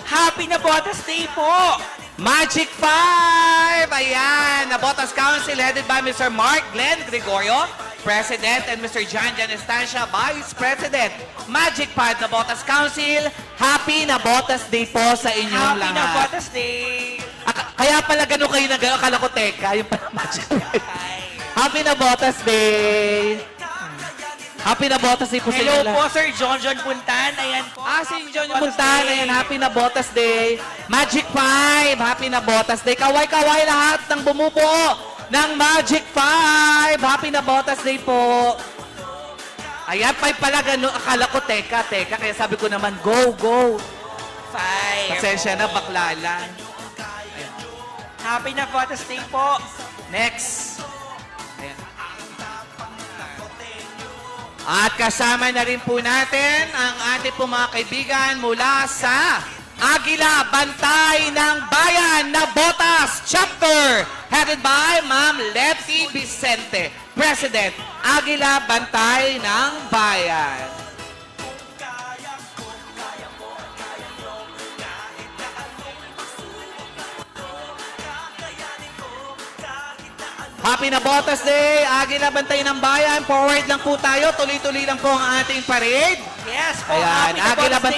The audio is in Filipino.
Happy na Botas Day po! Magic 5! Ayan, Nabotas Council headed by Mr. Mark Glenn Gregorio, President, and Mr. John Estancia, Vice President. Magic 5 Nabotas Council, Happy Nabotas Day po sa inyong Happy lahat. na Botas Day! Kaya pala gano'n kayo na gano'n, akala ko teka, yung pala Magic 5. Happy Nabotas Day! Happy Nabotas Day po sa Hello inyong po, lahat. Sir John Puntan. Ayan po. Si John yung Puntan. Ayan, Happy Nabotas Day. Magic 5, Happy Nabotas Day. Kaway-kaway lahat ng bumubuo ng Magic 5. Happy Nabotas Day po. Ayan, 5 pala gano'n. Akala ko, teka. Kaya sabi ko naman, go. 5. Pasensya na, bakla lang. Happy na Botas Day po. Next. Ayan. At kasama na rin po natin ang ating po mga kaibigan mula sa Agila Bantay ng Bayan Nabotas Chapter, headed by Ma'am Lefty Vicente, President, Agila Bantay ng Bayan. Happy Nabotas Day! Agila Bantay ng Bayan. Forward lang po tayo. Tuloy-tuloy lang po ang ating parade. Yes po. Ayan, Happy na Agila Botas Day